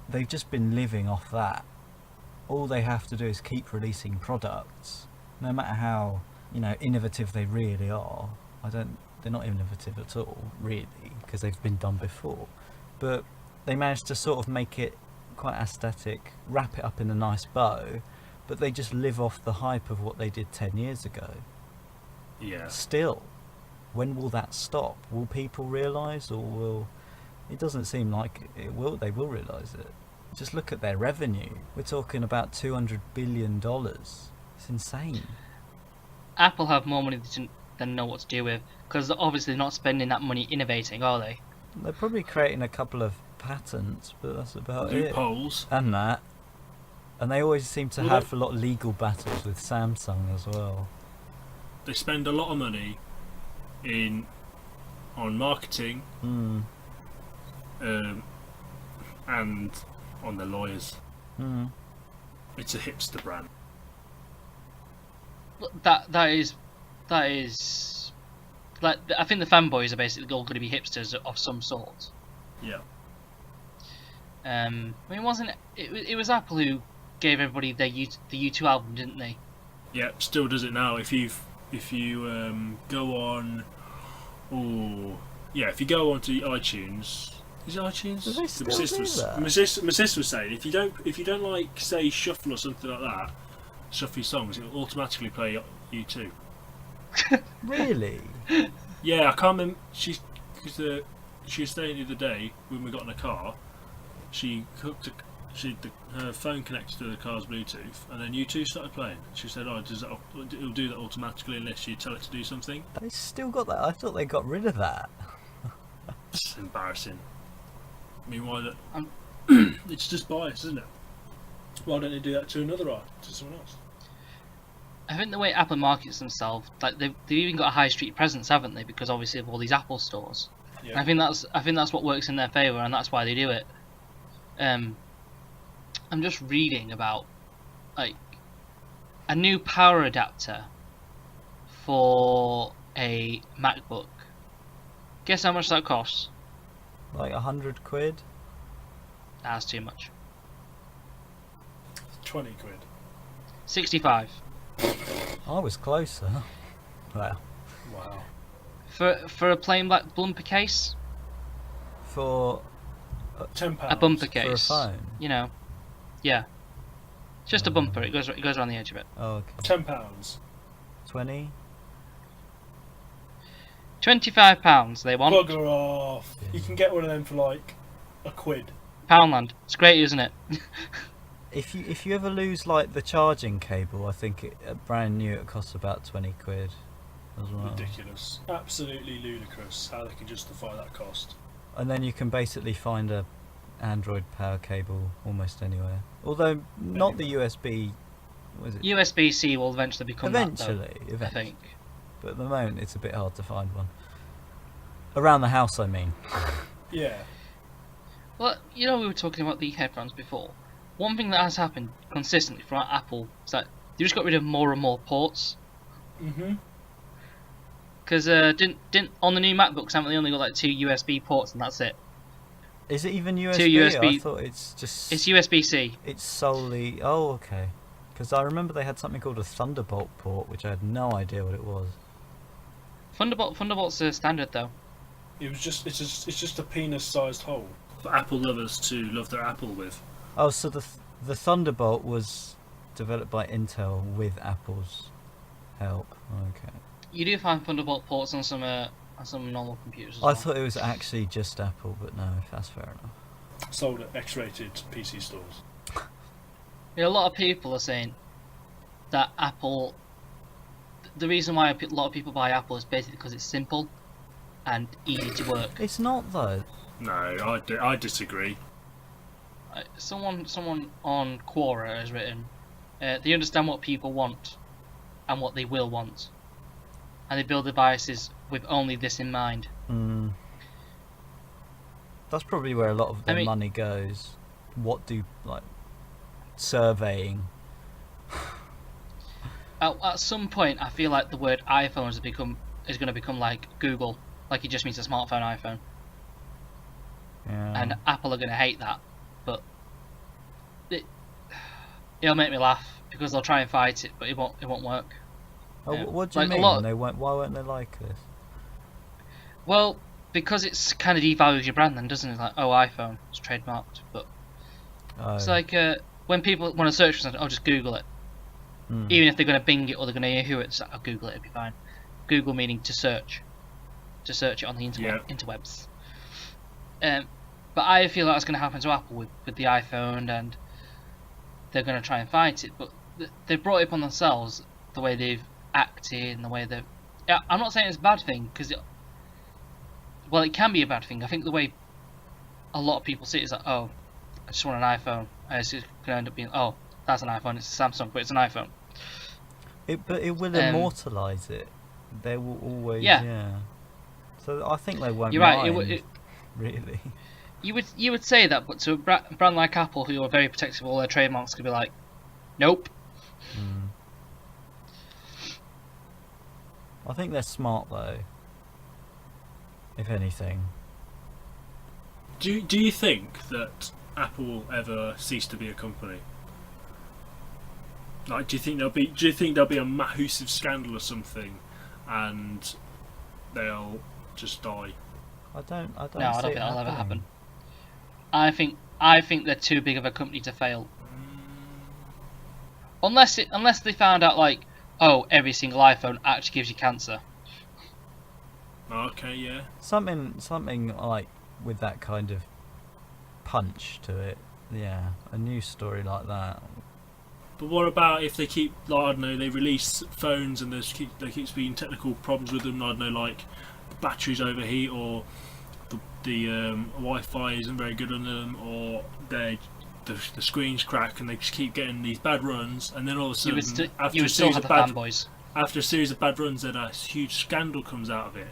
they've just been living off that. All they have to do is keep releasing products, no matter how innovative they really are. They're not innovative at all, really, because they've been done before. But they managed to sort of make it quite aesthetic, wrap it up in a nice bow, but they just live off the hype of what they did 10 years ago. Yeah. Still, when will that stop? Will people realise, or will... It doesn't seem like it will. They will realise it. Just look at their revenue. We're talking about $200 billion. It's insane. Apple have more money than know what to do with, because they're obviously not spending that money innovating, are they? They're probably creating a couple of patents, but that's about loopholes. And that. And they always seem to have a lot of legal battles with Samsung as well. They spend a lot of money on marketing and on their lawyers. It's a hipster brand. That is like, I think the fanboys are basically all going to be hipsters of some sort. Yeah. I mean, it was Apple who gave everybody the U2 album, didn't they? Yeah, still does it now. If you go on, if you go onto iTunes, is it iTunes? Do they still do that? My sister was saying if you don't like, say, shuffle or something like that, shuffle songs, it will automatically play U2. Really? Yeah, I can't remember. She was saying the other day when we got in the car, her phone connected to the car's Bluetooth, and then U2 started playing. She said, "Oh, it'll do that automatically unless you tell it to do something." They still got that. I thought they got rid of that. It's embarrassing. I mean, why Um, not? It's just bias, isn't it? Why don't they do that to to someone else? I think the way Apple markets themselves, like they've even got a high street presence, haven't they? Because obviously of all these Apple stores. Yeah. I think that's what works in their favour, and that's why they do it. I'm just reading about like a new power adapter for a MacBook. Guess how much that costs? Like £100? That's too much. 20 quid. 65 I was closer. Well, Wow. for a plain black bumper case. for £10. A bumper for a case. phone. You know, yeah. It's just a bumper. It goes around the edge of it. Oh, okay. £10. 20. £25 they want. Bugger off. You can get one of them for like a quid. Poundland. It's great, isn't it? If you ever lose like the charging cable, I think brand new it costs about 20 quid as well. Ridiculous. Absolutely ludicrous how they can justify that cost. And then you can basically find a Android power cable almost anywhere. Although not the USB. What is it? USB-C will eventually become Eventually, that, though, I think. But at the moment, it's a bit hard to find one. Around the house, I mean. Yeah. Well, you know, we were talking about the headphones before. One thing that has happened consistently from Apple is that they just got rid of more and more ports. Mm-hmm. Because didn't on the new MacBooks, haven't they only got like 2 USB ports and that's it? Is it even USB? Two USB. I thought it's just. It's USB-C. It's solely. Oh, okay. Because I remember they had something called a Thunderbolt port, which I had no idea what it was. Thunderbolt's standard though. It's just a penis-sized hole for Apple lovers to love their Apple with. Oh, so the Thunderbolt was developed by Intel with Apple's help. Okay. You do find Thunderbolt ports on some normal computers as I well. thought it was actually just Apple, but no, that's fair enough. Sold at X-rated PC stores. You know, a lot of people are saying that Apple. The reason why a lot of people buy Apple is basically because it's simple and easy to work. It's not though. No, I disagree. Someone on Quora has written, they understand what people want and what they will want, and they build devices with only this in mind. That's probably where a lot of their money goes. What do surveying? At some point, I feel like the word iPhone is going to become like Google, like it just means a smartphone iPhone, Yeah. and Apple are going to hate that, but it'll make me laugh because they'll try and fight it, but it won't work. Oh, Yeah. what do you Like, mean? Why weren't they like this? Well, because it's kind of devalues your brand, then, doesn't it? Like, oh, iPhone, it's trademarked, but Oh. it's like when people want to search for something, oh, just Google it. Hmm. Even if they're going to Bing it or they're going to Yahoo it, it's like, I'll Google it, it'll be fine. Google meaning to search it on the interwebs. But I feel like that's going to happen to Apple with the iPhone, and they're going to try and fight it. But they've brought it upon themselves the way they've acted and the way they've. Yeah, I'm not saying it's a bad thing because it can be a bad thing. I think the way a lot of people see it is like, oh, I just want an iPhone. It's going to end up being, oh, that's an iPhone. It's a Samsung, but it's an iPhone. But it will immortalise it. They will always. Yeah. So I think they won't. You're right. Mind, really. You would say that, but to a brand like Apple, who are very protective of all their trademarks, could be like, nope. I think they're smart though. If anything. Do you think that Apple will ever cease to be a company? Like, do you think there'll be a massive scandal or something, and they'll just die? I don't. No, I don't think that'll ever happen. I think they're too big of a company to fail. Unless they found out like, oh, every single iPhone actually gives you cancer. Okay, yeah. Something like with that kind of punch to it. Yeah, a news story like that. But what about if they keep, like, I don't know, they release phones and there keeps being technical problems with them, I don't know, like batteries overheat or the Wi-Fi isn't very good on them, or the screens crack, and they just keep getting these bad runs, and then all of a sudden, you would still have the fanboys. After a series of bad runs, then a huge scandal comes out of it,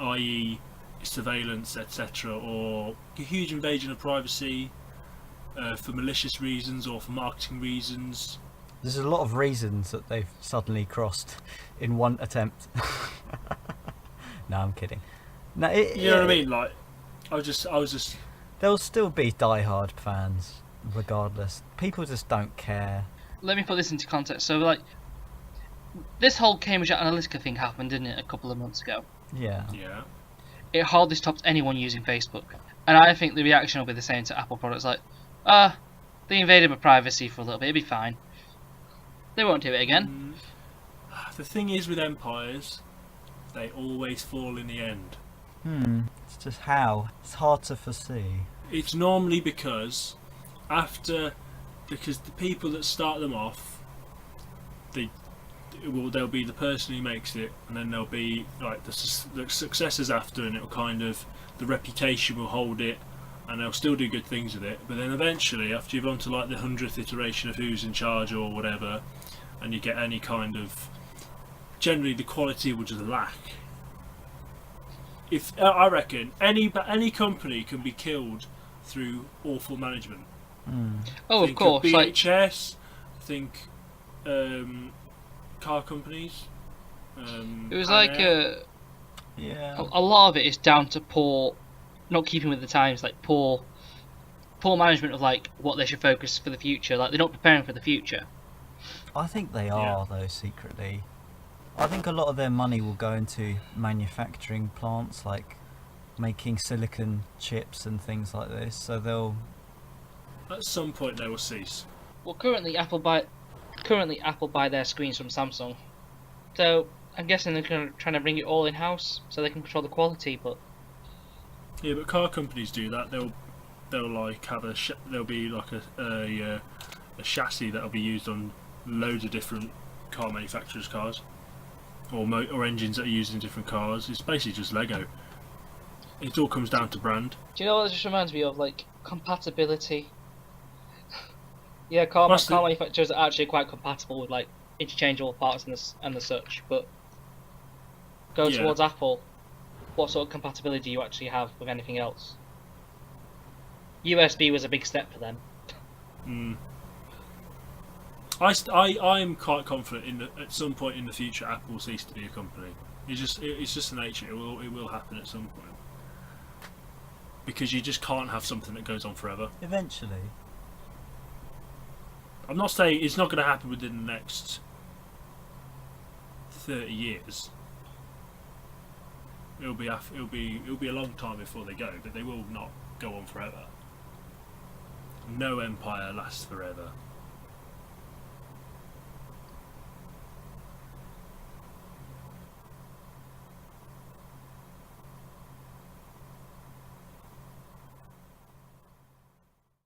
i.e. surveillance, etc., or a huge invasion of privacy for malicious reasons or for marketing reasons. There's a lot of reasons that they've suddenly crossed in one attempt. No, I'm kidding. No, you know what I mean? Like, I was just. There'll still be diehard fans, regardless. People just don't care. Let me put this into context. So, like, this whole Cambridge Analytica thing happened, didn't it, a couple of months ago? Yeah. Yeah. It hardly stopped anyone using Facebook. And I think the reaction will be the same to Apple products, like, they invaded my privacy for a little bit, it'll be fine. They won't do it again. The thing is with empires, they always fall in the end. It's just how. It's hard to foresee. It's normally because the people that start them off, there'll be the person who makes it, and then there'll be like the successors after, and it'll kind of, the reputation will hold it, and they'll still do good things with it. But then eventually, after you've gone to like the 100th iteration of who's in charge or whatever, and you get any kind of, generally the quality will just lack. I reckon any company can be killed through awful management. Oh, of course. BHS, think car companies. It was like Yeah. a lot of it is down to poor, not keeping with the times, like poor management of like what they should focus for the future. Like they're not preparing for the future. I think they are, though, secretly. I think a lot of their money will go into manufacturing plants, like making silicon chips and things like this. So they'll. At some point, they will cease. Well, currently Apple buy their screens from Samsung, so I'm guessing they're trying to bring it all in house so they can control the quality. But yeah, but car companies do that. They'll like have there'll be like a chassis that'll be used on loads of different car manufacturers' cars, or engines that are used in different cars. It's basically just Lego. It all comes down to brand. Do you know what this just reminds me of? Like compatibility. Yeah, car manufacturers are actually quite compatible with like interchangeable parts and the such, but go towards Apple, what sort of compatibility do you actually have with anything else? USB was a big step for them. I'm quite confident at some point in the future Apple will cease to be a company. It's just the nature. It will happen at some point, because you just can't have something that goes on forever. Eventually. I'm not saying it's not going to happen within the next 30 years. It'll be a long time before they go, but they will not go on forever. No empire lasts forever.